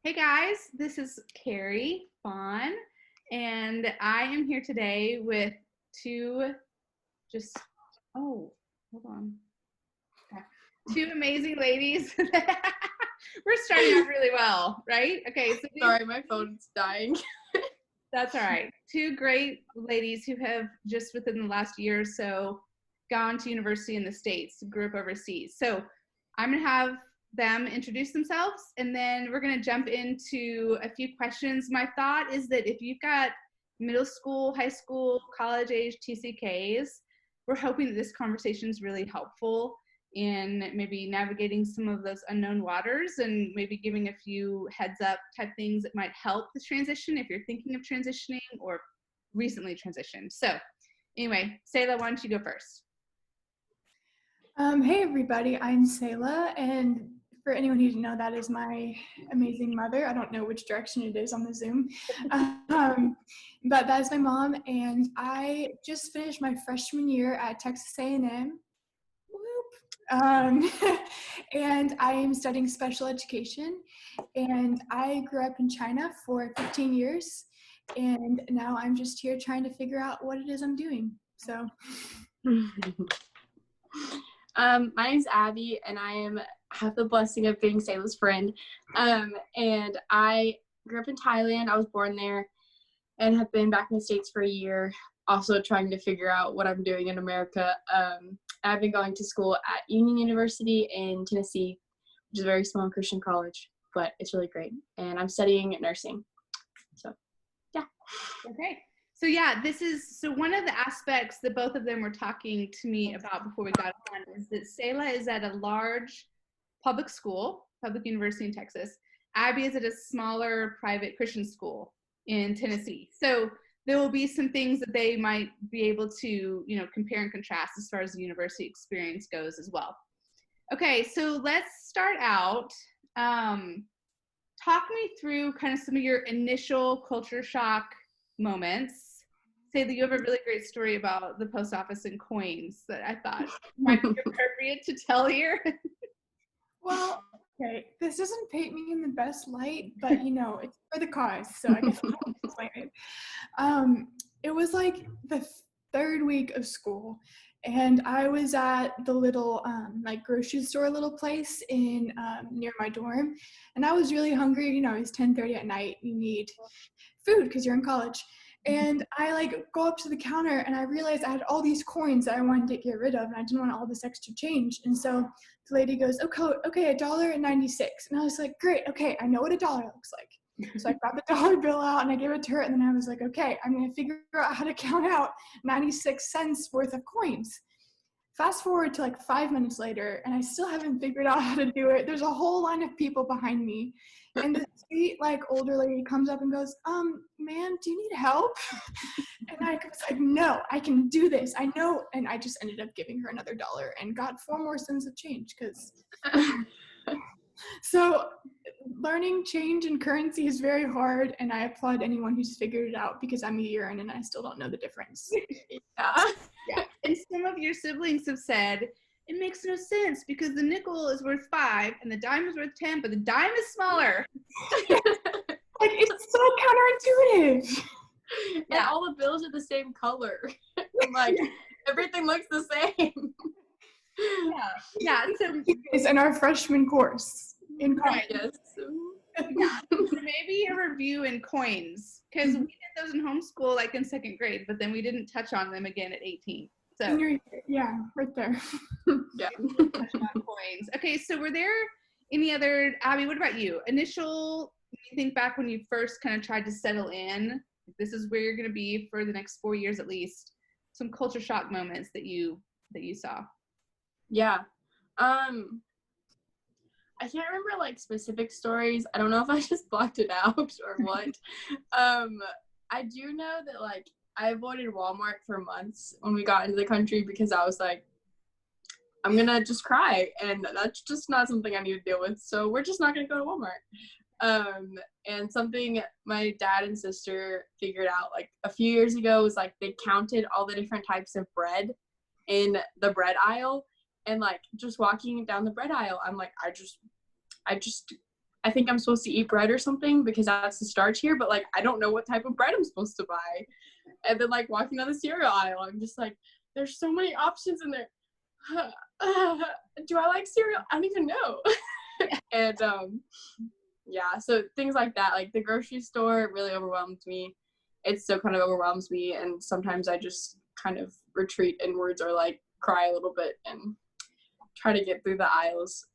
Hey guys, this is Carrie Fawn, and I am here today with two just, oh, hold on. Okay. Two amazing ladies. We're starting off really well, right? Okay, so Sorry, my phone's dying. that's all right. Two great ladies who have just within the last year or so gone to university in the States, grew up overseas. So I'm going to have them introduce themselves, and then we're going to jump into a few questions. My thought is that if you've got middle school, high school, college age TCKs, we're hoping that this conversation is really helpful in maybe navigating some of those unknown waters and maybe giving a few heads up type things that might help the transition if you're thinking of transitioning or recently transitioned. So anyway, Selah, why don't you go first? Hey everybody, I'm Selah, and for anyone who didn't know, that is my amazing mother. I don't know which direction it is on the Zoom, but that is my mom, and I just finished my freshman year at Texas A&M. And I am studying special education, and I grew up in China for 15 years, and now I'm just here trying to figure out what it is I'm doing. So. My name's Abby, and I have the blessing of being Selah's friend. And I grew up in Thailand. I was born there and have been back in the States for a year, also trying to figure out what I'm doing in America. I've been going to school at Union University in Tennessee, which is a very small Christian college, but it's really great. And I'm studying nursing. So, yeah. Okay. So yeah, so one of the aspects that both of them were talking to me about before we got on is that Selah is at a large public school, public university in Texas. Abby is at a smaller private Christian school in Tennessee. So there will be some things that they might be able to, compare and contrast as far as the university experience goes as well. Okay, so let's start out. Talk me through kind of some of your initial culture shock moments. Say that you have a really great story about the post office and coins that I thought might be appropriate to tell here. Well, okay, this doesn't paint me in the best light, but it's for the cause, so I guess I'll explain it. It was like the third week of school, and I was at the little grocery store little place in near my dorm, and I was really hungry. It's 10:30 at night. You need food because you're in college. And I go up to the counter, and I realized I had all these coins that I wanted to get rid of, and I didn't want all this extra change. And so the lady goes, okay, $1.96. And I was like, great, okay, I know what $1 looks like. So I grabbed the dollar bill out and I gave it to her, and then I was like, okay, I'm gonna figure out how to count out 96 cents worth of coins. Fast forward to 5 minutes later, and I still haven't figured out how to do it. There's a whole line of people behind me, and the sweet older lady comes up and goes, ma'am, do you need help? And I was like, no, I can do this. I know. And I just ended up giving her another $1 and got 4 more cents of change because. So learning change and currency is very hard, and I applaud anyone who's figured it out because I'm a year in and I still don't know the difference. Yeah. And some of your siblings have said, it makes no sense because the nickel is worth 5 and the dime is worth 10, but the dime is smaller. It's so counterintuitive. And all the bills are the same color. Everything looks the same. Yeah. So it's in our freshman course in college. Yes. Yeah. So maybe a review in coins, because we did those in homeschool in second grade, but then we didn't touch on them again at 18. So yeah, right there. Yeah. Touch on coins. Okay, so were there any other, Abby, what about you? When you think back when you first kind of tried to settle in, this is where you're going to be for the next 4 years at least, some culture shock moments that you saw. Yeah. I can't remember specific stories. I don't know if I just blocked it out or what. I do know that I avoided Walmart for months when we got into the country because I was like, I'm gonna just cry, and that's just not something I need to deal with. So we're just not gonna go to Walmart. And something my dad and sister figured out a few years ago was they counted all the different types of bread in the bread aisle. And just walking down the bread aisle, I'm like, I just I think I'm supposed to eat bread or something because that's the starch here, but like I don't know what type of bread I'm supposed to buy. And then like walking down the cereal aisle, I'm just like, there's so many options in there. Do I like cereal? I don't even know. And yeah, so things like that, like the grocery store really overwhelmed me. It still kind of overwhelms me, and sometimes I just kind of retreat inwards or like cry a little bit and try to get through the aisles.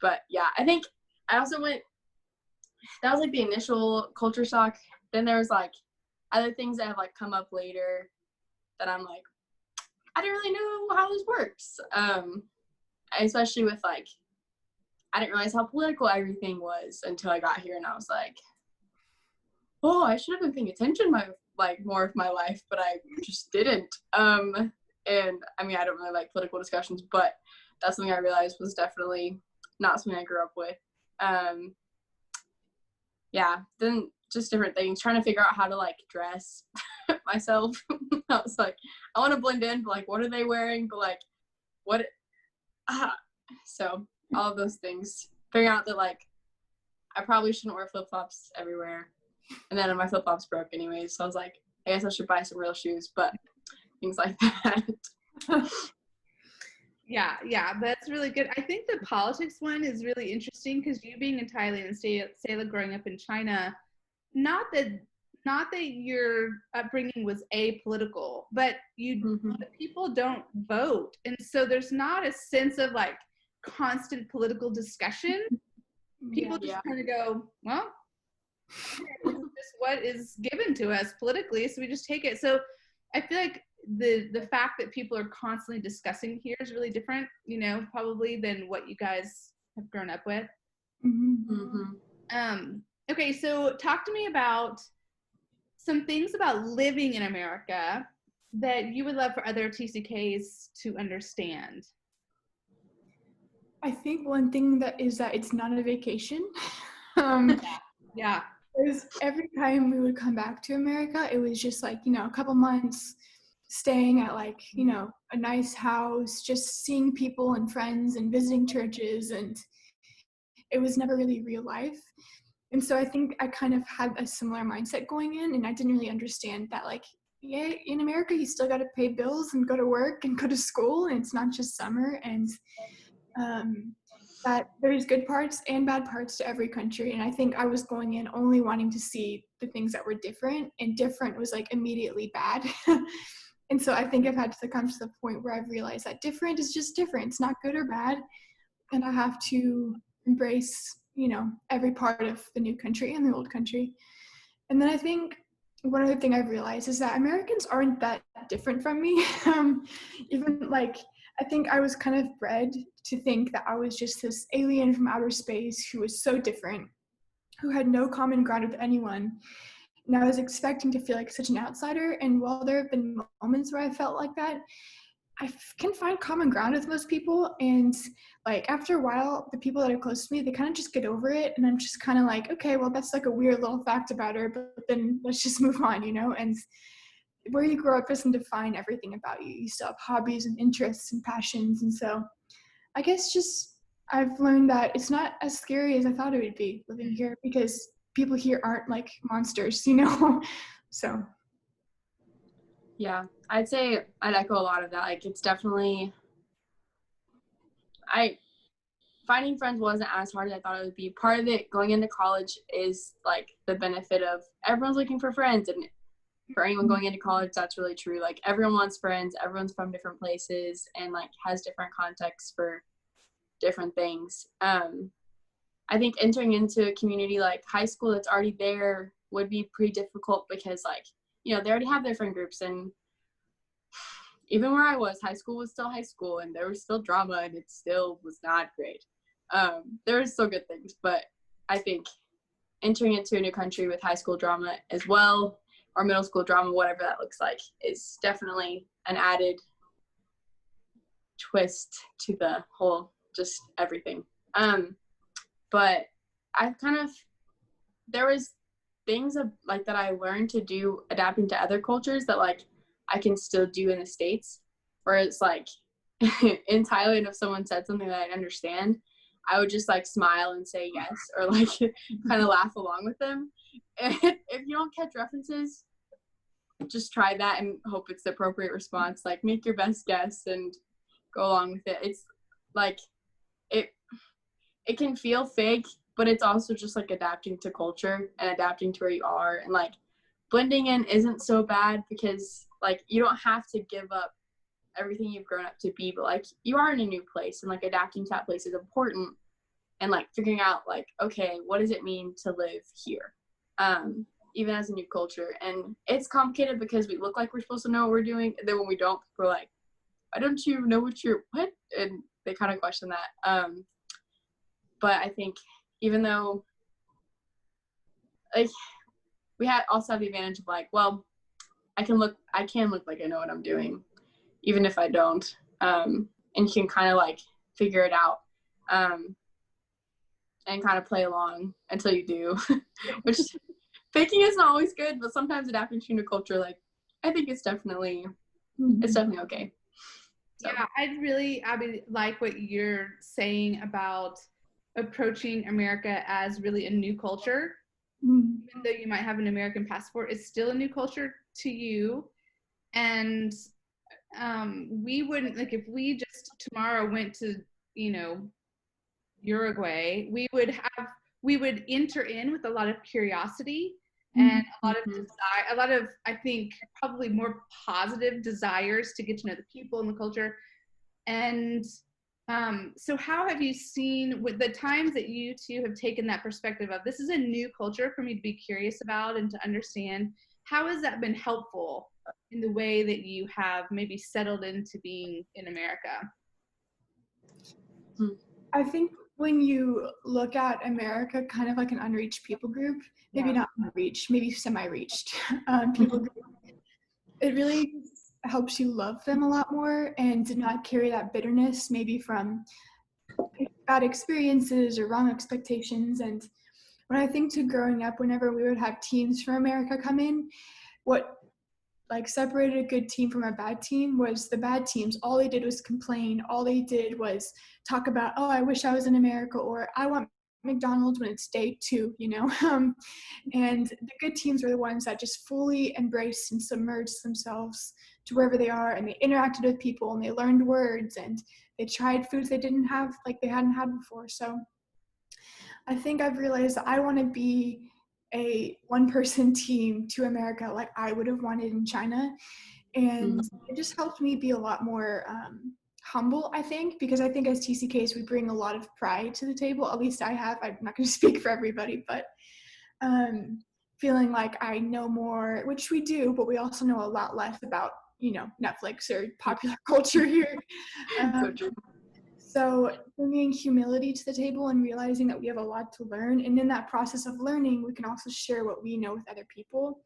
But yeah, I think I also that was like the initial culture shock. Then there was like other things that have like come up later that I'm like, I didn't really know how this works. Especially with like, I didn't realize how political everything was until I got here, and I was like, oh, I should have been paying attention more of my life, but I just didn't. And I mean, I don't really like political discussions, but that's something I realized was definitely not something I grew up with. Yeah, then just different things, trying to figure out how to like dress myself. I was like, I want to blend in, but like, what are they wearing? But like, so all of those things, figuring out that like, I probably shouldn't wear flip-flops everywhere. And then my flip-flops broke anyways, so I was like, I guess I should buy some real shoes, but things like that. Yeah, that's really good. I think the politics one is really interesting because you being in Thailand and Selah growing up in China, not that your upbringing was apolitical, but people don't vote, and so there's not a sense of like constant political discussion. People just kind of go, well, this is just what is given to us politically, so we just take it. So I feel like the fact that people are constantly discussing here is really different, probably than what you guys have grown up with. Okay, so talk to me about some things about living in America that you would love for other TCKs to understand. I think one thing that it's not a vacation. Yeah. Because every time we would come back to America, it was just like, a couple months staying at like, a nice house, just seeing people and friends and visiting churches, and it was never really real life. And so I think I kind of had a similar mindset going in, and I didn't really understand that like, yeah, in America, you still got to pay bills and go to work and go to school, and it's not just summer, and that there's good parts and bad parts to every country. And I think I was going in only wanting to see the things that were different, and different was like immediately bad. And so I think I've had to come to the point where I've realized that different is just different. It's not good or bad. And I have to embrace, every part of the new country and the old country. And then I think one other thing I've realized is that Americans aren't that different from me. Even like, I think I was kind of bred to think that I was just this alien from outer space who was so different, who had no common ground with anyone. And I was expecting to feel like such an outsider. And while there have been moments where I felt like that, I can find common ground with most people. And like after a while, the people that are close to me, they kind of just get over it. And I'm just kind of like, okay, well, that's like a weird little fact about her, but then let's just move on, And where you grow up doesn't define everything about you. You still have hobbies and interests and passions. And so I guess just I've learned that it's not as scary as I thought it would be living here, because people here aren't like monsters, So. Yeah, I'd say I'd echo a lot of that. Like, it's definitely, finding friends wasn't as hard as I thought it would be. Part of it going into college is like the benefit of everyone's looking for friends, and for anyone going into college, that's really true. Like, everyone wants friends, everyone's from different places and like has different contexts for different things. I think entering into a community like high school that's already there would be pretty difficult because like, they already have their friend groups, and even where I was, high school was still high school, and there was still drama, and it still was not great. There were still good things, but I think entering into a new country with high school drama as well, or middle school drama, whatever that looks like, is definitely an added twist to the whole, just everything. But there was things like that I learned to do adapting to other cultures that like I can still do in the States, where it's like in Thailand, if someone said something that I understand, I would just like smile and say yes, or like kind of laugh along with them. And if you don't catch references, just try that and hope it's the appropriate response. Like, make your best guess and go along with it. It's like it can feel fake, but it's also just like adapting to culture and adapting to where you are, and like blending in isn't so bad because like you don't have to give up everything you've grown up to be, but like you are in a new place, and like adapting to that place is important, and like figuring out like, okay, what does it mean to live here, even as a new culture. And it's complicated because we look like we're supposed to know what we're doing, and then when we don't, we're like, why don't you know what, and they kind of question that. But I think even though like we also have the advantage of like, well, I can look like I know what I'm doing, even if I don't. And you can kind of like figure it out, and kind of play along until you do, which faking isn't always good, but sometimes adapting to new culture, like I think it's definitely okay. So. Yeah, I really, Abby, like what you're saying about approaching America as really a new culture. Even though you might have an American passport, it's still a new culture to you. And we wouldn't, like, if we just tomorrow went to, Uruguay, we would enter in with a lot of curiosity and a lot of desire, I think, probably more positive desires to get to know the people and the culture. And so how have you seen, with the times that you two have taken that perspective of, this is a new culture for me to be curious about and to understand, how has that been helpful in the way that you have maybe settled into being in America? I think when you look at America kind of like an unreached people group, maybe not unreached, maybe semi-reached people group, it really helps you love them a lot more and not carry that bitterness maybe from bad experiences or wrong expectations. And when I think to growing up, whenever we would have teams from America come in, what like separated a good team from a bad team was the bad teams. All they did was complain. All they did was talk about, oh, I wish I was in America, or I want McDonald's when it's day 2, and the good teams were the ones that just fully embraced and submerged themselves to wherever they are, and they interacted with people, and they learned words, and they tried foods they hadn't had before. So I think I've realized that I want to be a one-person team to America like I would have wanted in China. And it just helped me be a lot more humble, I think, because I think as TCKs, we bring a lot of pride to the table. At least I have. I'm not going to speak for everybody, but feeling like I know more, which we do, but we also know a lot less about, Netflix or popular culture here. So bringing humility to the table and realizing that we have a lot to learn. And in that process of learning, we can also share what we know with other people.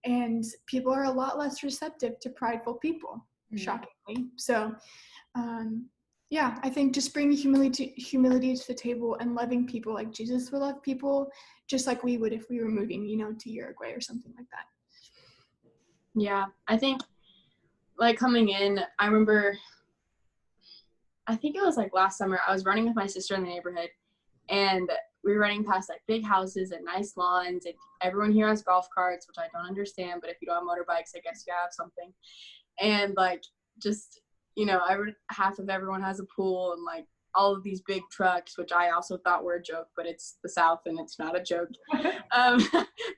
And people are a lot less receptive to prideful people, shockingly. So, I think just bringing humility to the table and loving people like Jesus would love people, just like we would if we were moving, to Uruguay or something like that. Yeah, I think like coming in, I remember, I think it was like last summer, I was running with my sister in the neighborhood, and we were running past like big houses and nice lawns, and everyone here has golf carts, which I don't understand, but if you don't have motorbikes, I guess you have something. And like just, half of everyone has a pool, and like all of these big trucks, which I also thought were a joke, but it's the South and it's not a joke. I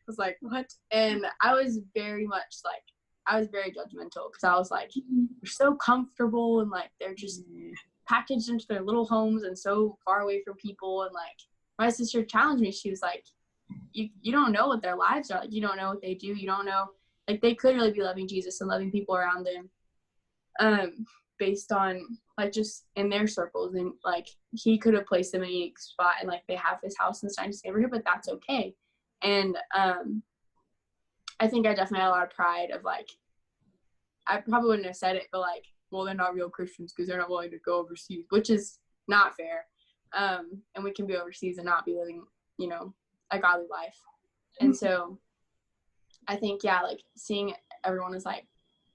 was like, what? And I was very judgmental, because I was like, they're so comfortable, and like they're just packaged into their little homes and so far away from people. And like my sister challenged me. She was like, you don't know what their lives are like. You don't know what they do. You don't know, like, they could really be loving Jesus and loving people around them, based on like just in their circles. And like he could have placed them in a unique spot, and like they have this house in this nice neighborhood, but that's okay. And I think I definitely had a lot of pride of like, I probably wouldn't have said it, but like, well, they're not real Christians because they're not willing to go overseas, which is not fair. And we can be overseas and not be living, a godly life. And so I think, like seeing everyone is like,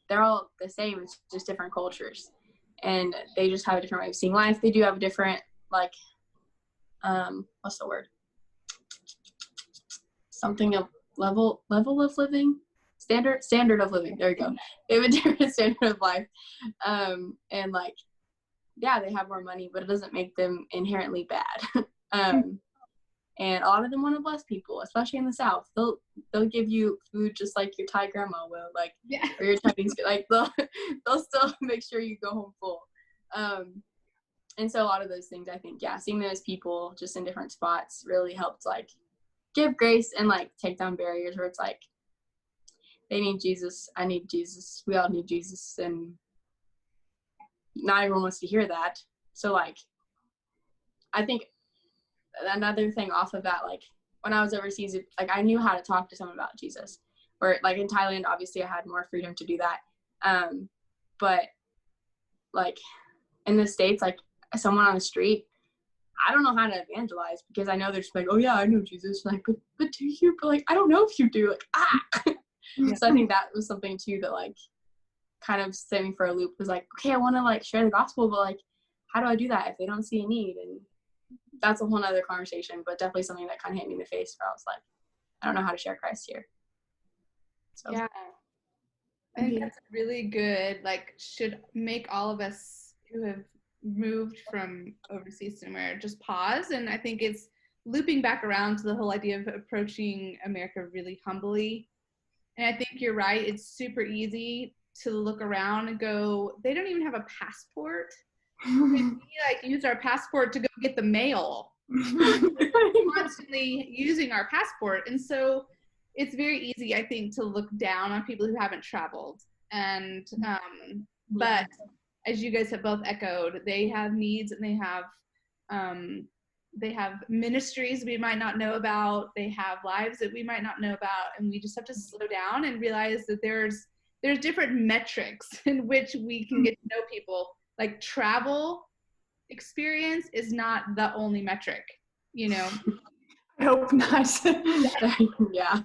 they're all the same. It's just different cultures, and they just have a different way of seeing life. They do have a different, like, what's the word? Something of level of living, standard of living. There you go. They have a different standard of life, and like, yeah, they have more money, but it doesn't make them inherently bad. And a lot of them want to bless people, especially in the South. They'll give you food just like your Thai grandma will, like, Yeah. or your Chinese, like they'll still make sure you go home full. And so a lot of those things, I think, yeah, seeing those people just in different spots really helped, like, give grace and, like, take down barriers where it's like, they need Jesus, I need Jesus, we all need Jesus, and not everyone wants to hear that. So, like, I think another thing off of that, like, when I was overseas, like, I knew how to talk to someone about Jesus. Or, like, in Thailand, obviously, I had more freedom to do that. But, like, in the States, like, someone on the street, I don't know how to evangelize because I know they're just like, oh, yeah, I know Jesus. Like, but do you? But, like, I don't know if you do. Like, Yeah. So I think that was something, too, that, like, kind of set me for a loop. Was like, okay, I want to, like, share the gospel, but, like, how do I do that if they don't see a need? And that's a whole nother conversation, but definitely something that kind of hit me in the face where I was like, I don't know how to share Christ here. So Yeah. I think that's really good, like, should make all of us who have moved from overseas somewhere just pause. And I think it's looping back around to the whole idea of approaching America really humbly. And I think you're right. It's super easy to look around and go, they don't even have a passport. We like use our passport to go get the mail. Constantly using our passport. And so it's very easy, I think, to look down on people who haven't traveled. And but as you guys have both echoed, they have needs and they have ministries we might not know about. They have lives that we might not know about, and we just have to slow down and realize that there's different metrics in which we can get to know people. Like, travel experience is not the only metric, you know. I hope not. Yeah.